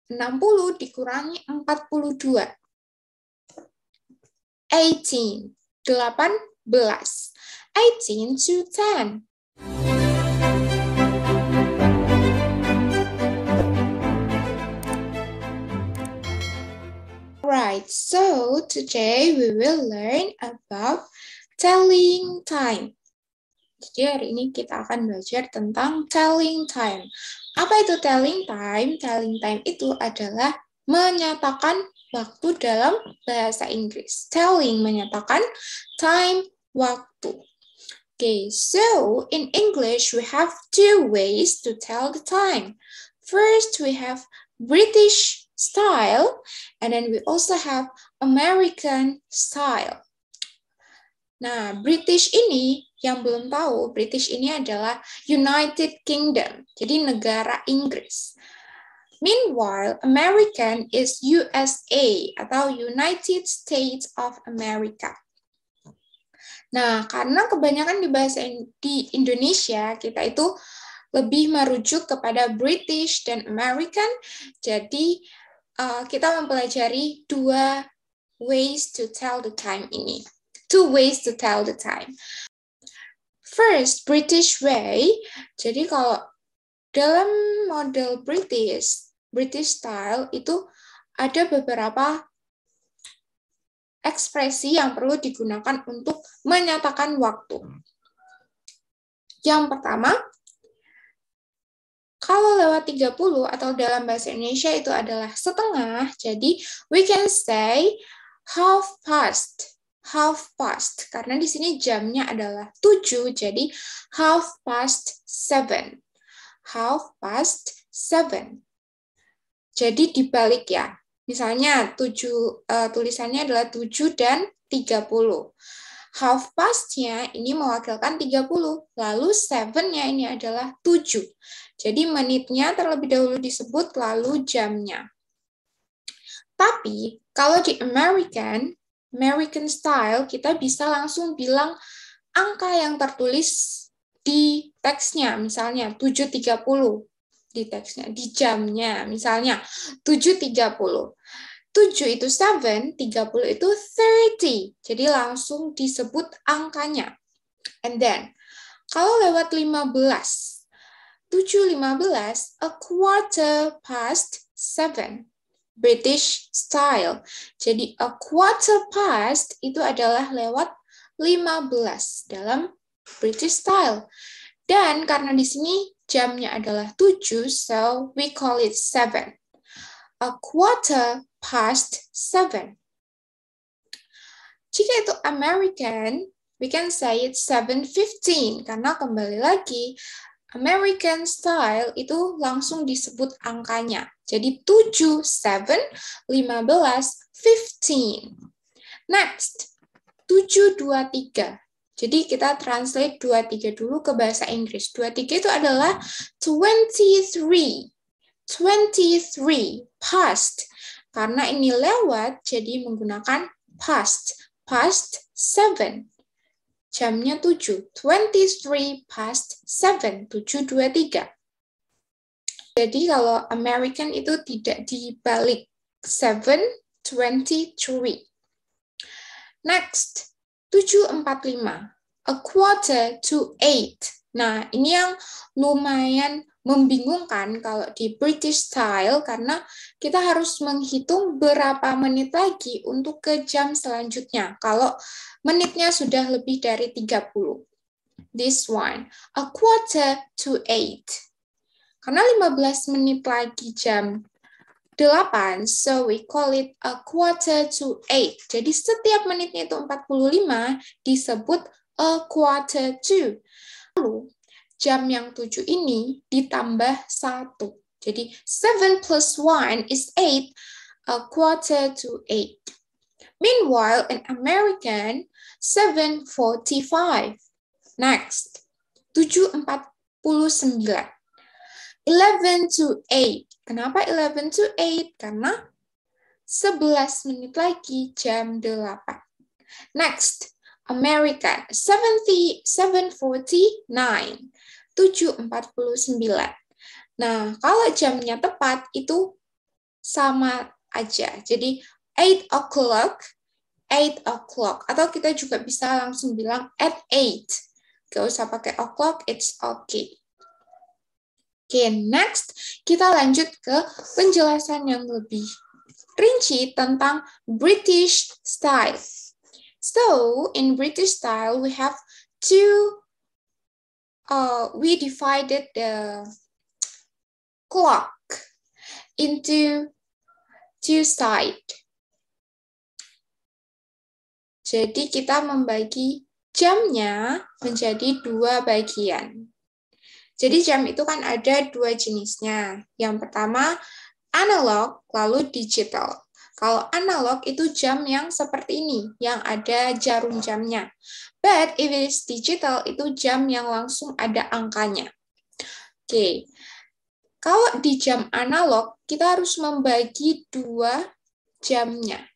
60 dikurangi 42. 18. 18. 18 to 10. Right, so today we will learn about telling time. Jadi hari ini kita akan belajar tentang telling time. Apa itu telling time? Telling time itu adalah menyatakan waktu dalam bahasa Inggris. Telling menyatakan, time waktu. Okay, so in English we have two ways to tell the time. First we have British style, and then we also have American style. Nah, British ini, yang belum tahu, British ini adalah United Kingdom, jadi negara Inggris. Meanwhile, American is USA atau United States of America. Nah, karena kebanyakan di Indonesia, kita itu lebih merujuk kepada British dan American, jadi kita mempelajari dua ways to tell the time ini. Two ways to tell the time. First, British way. Jadi kalau dalam model British style itu ada beberapa ekspresi yang perlu digunakan untuk menyatakan waktu. Yang pertama, kalau lewat 30 atau dalam bahasa Indonesia itu adalah setengah, jadi we can say half past, karena di sini jamnya adalah 7, jadi half past 7. Jadi dibalik ya. Misalnya tulisannya adalah 7 dan 30. Half past-nya ini mewakilkan 30, lalu 7-nya ini adalah 7. Jadi menitnya terlebih dahulu disebut, lalu jamnya. Tapi kalau di American style, kita bisa langsung bilang angka yang tertulis di teksnya, misalnya 7.30 di teksnya, di jamnya, misalnya 7.30. 7 itu 7, 30 itu 30. Jadi langsung disebut angkanya. And then, kalau lewat 15, 7.15, a quarter past 7. British style. Jadi a quarter past itu adalah lewat 15 dalam British style. Dan karena di sini jamnya adalah 7, so we call it 7. A quarter past 7. Jika itu American, we can say it's 7:15 karena kembali lagi American style itu langsung disebut angkanya. Jadi 7, 7, 15, 15. Next, 723. Jadi kita translate 23 dulu ke bahasa Inggris. 23 itu adalah 23. 23, past. Karena ini lewat, jadi menggunakan past. Past 7. Jamnya 7. 23 past 7. 7.23. Jadi kalau American itu tidak dibalik 7:23. Next, 7:45. A quarter to 8. Nah, ini yang lumayan membingungkan kalau di British style karena kita harus menghitung berapa menit lagi untuk ke jam selanjutnya. Kalau menitnya sudah lebih dari 30. This one, a quarter to 8. Karena 15 menit lagi jam 8, so we call it a quarter to 8. Jadi setiap menitnya itu 45 disebut a quarter to. Lalu jam yang 7 ini ditambah 1. Jadi 7 plus 1 is 8, a quarter to 8. Meanwhile, in American, 7:45. Next, 7:49. 11 to 8. Kenapa 11 to 8? Karena 11 menit lagi jam 8. Next, American, 7:49. 7:49. Nah, kalau jamnya tepat itu sama aja. Jadi 8 o'clock, 8 o'clock. Atau kita juga bisa langsung bilang at 8. Gak usah pakai o'clock, it's okay. Oke, next kita lanjut ke penjelasan yang lebih rinci tentang British style. So, in British style, we have we divided the clock into two sides. Jadi kita membagi jamnya menjadi dua bagian. Jadi jam itu kan ada dua jenisnya. Yang pertama analog, lalu digital. Kalau analog itu jam yang seperti ini, yang ada jarum jamnya. But if it is digital, itu jam yang langsung ada angkanya. Oke. Kalau di jam analog, kita harus membagi dua jamnya.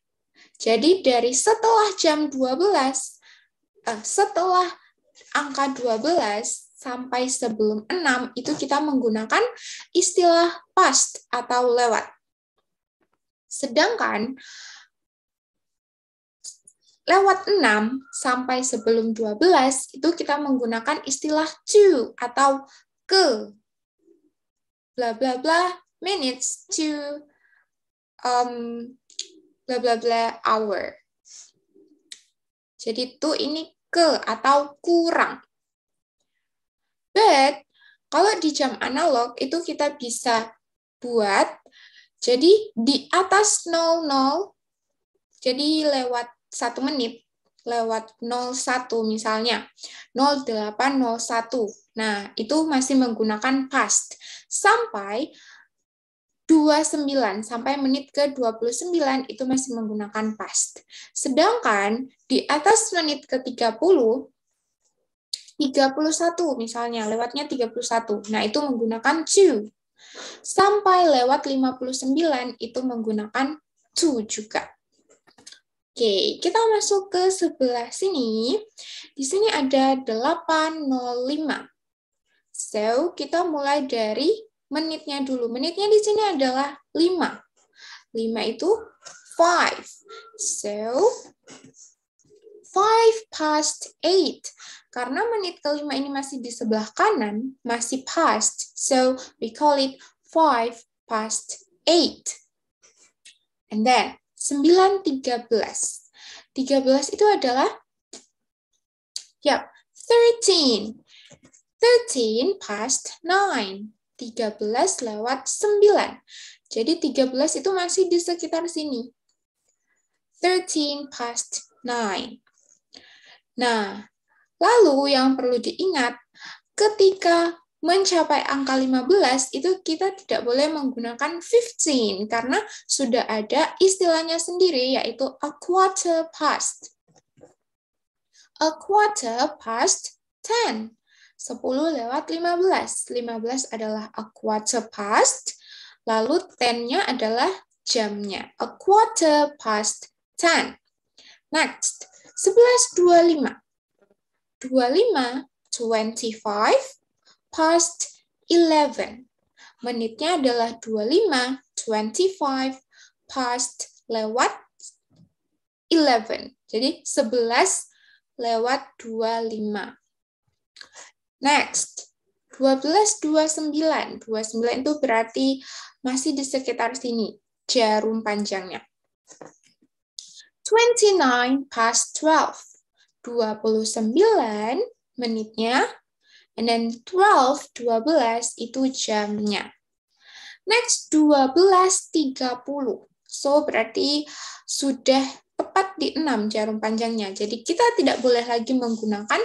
Jadi dari setelah jam 12, setelah angka 12, sampai sebelum 6, itu kita menggunakan istilah past atau lewat. Sedangkan lewat 6 sampai sebelum 12, itu kita menggunakan istilah to atau ke. Bla bla bla minutes to bla bla bla hour. Jadi to ini ke atau kurang. But, kalau di jam analog itu kita bisa buat, jadi di atas 00, jadi lewat 1 menit, lewat 01 misalnya, 0801. Nah, itu masih menggunakan past. Sampai 29, sampai menit ke 29, itu masih menggunakan past. Sedangkan di atas menit ke 30, 31 misalnya, lewatnya 31. Nah, itu menggunakan to. Sampai lewat 59 itu menggunakan to juga. Oke, kita masuk ke sebelah sini. Di sini ada 8.05. So, kita mulai dari menitnya dulu. Menitnya di sini adalah 5. 5 itu 5. So, 5 past 8. Karena menit kelima ini masih di sebelah kanan, masih past. So, we call it 5 past 8. And then, 9.13. 13 itu adalah, 13. 13 past 9. 13 lewat 9. Jadi 13 itu masih di sekitar sini. 13 past 9. Nah, lalu yang perlu diingat, ketika mencapai angka 15, itu kita tidak boleh menggunakan 15, karena sudah ada istilahnya sendiri, yaitu a quarter past. A quarter past 10. 10 lewat 15. 15 adalah a quarter past, lalu 10-nya adalah jamnya. A quarter past 10. Next, 11.25. 25 25 past 11. Menitnya adalah 25 25 past lewat 11. Jadi 11 lewat 25. Next, 12.29. 29 itu berarti masih di sekitar sini, jarum panjangnya. 29 past 12. 29 menitnya, and then 12 itu jamnya. Next, 12.30. So, berarti sudah tepat di 6 jarum panjangnya. Jadi, kita tidak boleh lagi menggunakan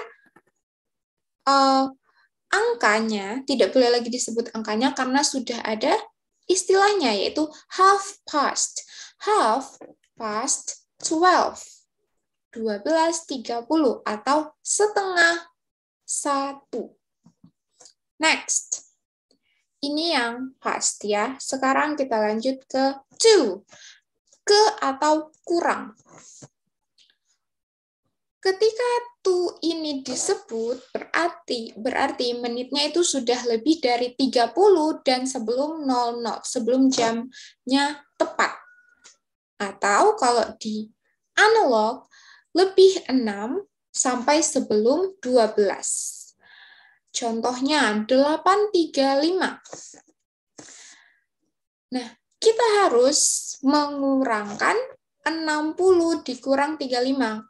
angkanya, tidak boleh lagi disebut angkanya karena sudah ada istilahnya, yaitu half past. Half past 12. 12.30 atau setengah 1. Next. Ini yang past ya. Sekarang kita lanjut ke to. Ke atau kurang. Ketika to ini disebut, berarti menitnya itu sudah lebih dari 30 dan sebelum 00, sebelum jamnya tepat. Atau kalau di analog, lebih 6 sampai sebelum 12. Contohnya 835. Nah, kita harus mengurangkan 60 dikurang 35.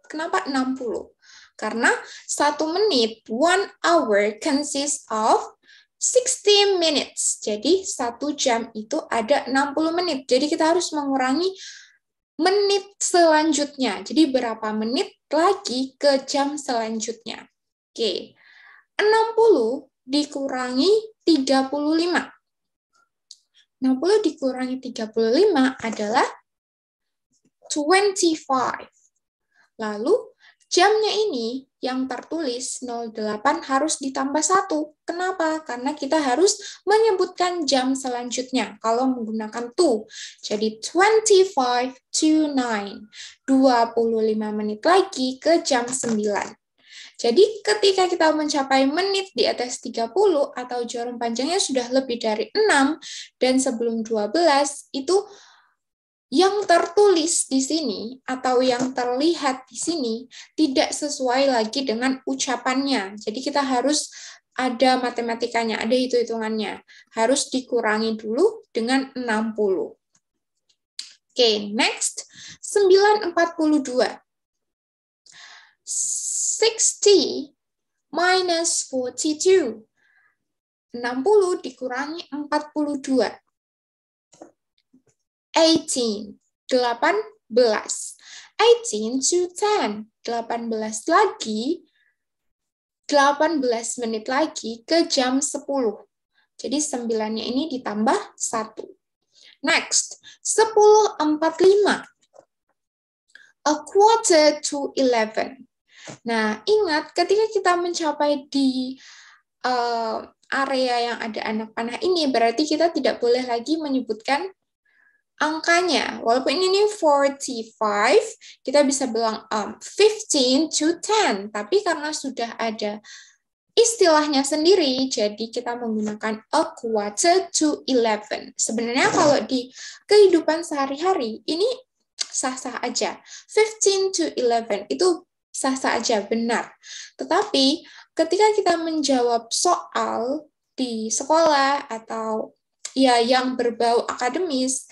Kenapa 60? Karena 1 menit, 1 hour consists of 60 minutes. Jadi 1 jam itu ada 60 menit. Jadi kita harus mengurangi menit selanjutnya. Jadi berapa menit lagi ke jam selanjutnya. Oke. 60 dikurangi 35. 60 dikurangi 35 adalah 25. Lalu jamnya ini yang tertulis 08 harus ditambah 1. Kenapa? Karena kita harus menyebutkan jam selanjutnya kalau menggunakan to. Jadi 25 to 9. 25 menit lagi ke jam 9. Jadi ketika kita mencapai menit di atas 30 atau jarum panjangnya sudah lebih dari 6 dan sebelum 12 itu yang tertulis di sini atau yang terlihat di sini tidak sesuai lagi dengan ucapannya. Jadi kita harus ada matematikanya, ada hitung-hitungannya. Harus dikurangi dulu dengan 60. Oke, next. 942. 60 minus 42. 60 dikurangi 42. 18 to 10. 18 lagi, 18 menit lagi ke jam 10. Jadi 9-nya ini ditambah 1. Next, 10:45. A quarter to 11. Nah, ingat ketika kita mencapai di area yang ada anak panah ini, berarti kita tidak boleh lagi menyebutkan angkanya. Walaupun ini 45, kita bisa bilang 15 to 10. Tapi karena sudah ada istilahnya sendiri, jadi kita menggunakan a quarter to 11. Sebenarnya kalau di kehidupan sehari-hari, ini sah-sah aja. 15 to 11 itu sah-sah aja, benar. Tetapi ketika kita menjawab soal di sekolah atau ya yang berbau akademis,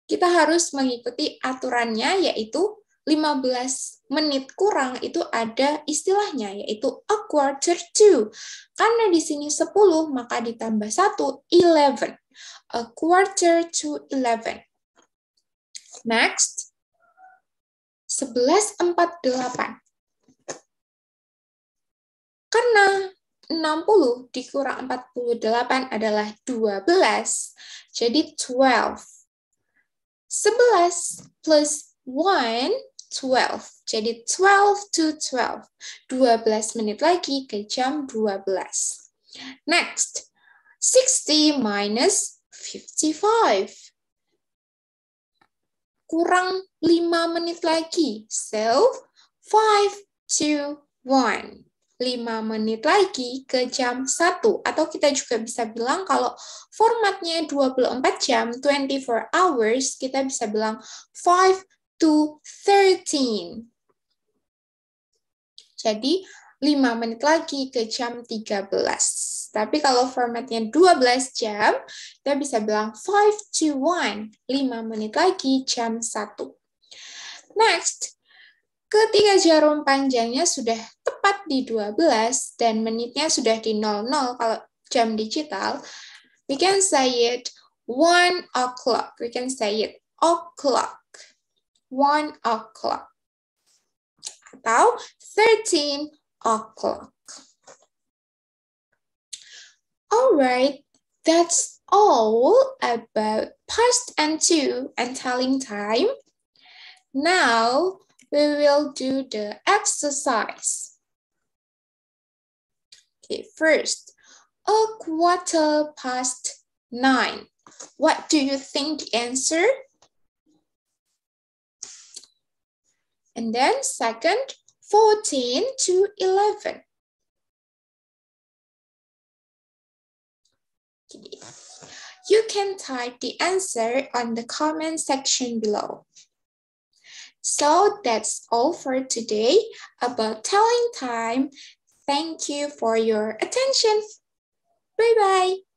kita harus mengikuti aturannya, yaitu 15 menit kurang itu ada istilahnya, yaitu a quarter to. Karena di sini 10, maka ditambah 1, 11. A quarter to 11. Next, 11:48. Karena 60 dikurang 48 adalah 12, jadi 12. 11 plus 1, 12. Jadi 12 to 12. 12 menit lagi ke jam 12. Next, 60 minus 55. Kurang 5 menit lagi. So, 5 to 1. 5 menit lagi ke jam 1. Atau kita juga bisa bilang kalau formatnya 24 jam, 24 hours, kita bisa bilang 5 to 13. Jadi, 5 menit lagi ke jam 13. Tapi kalau formatnya 12 jam, kita bisa bilang 5 to 1. 5 menit lagi jam 1. Next, ketika jarum panjangnya sudah tepat di 12 dan menitnya sudah di 00 kalau jam digital, we can say it 1 o'clock. We can say it o'clock. 1 o'clock. Atau 13 o'clock. Alright, that's all about past and to and telling time. Now, we will do the exercise. Okay, first, a quarter past 9. What do you think the answer? And then second, 14 to 11. Okay. You can type the answer on the comment section below. So that's all for today about telling time. Thank you for your attention. Bye-bye.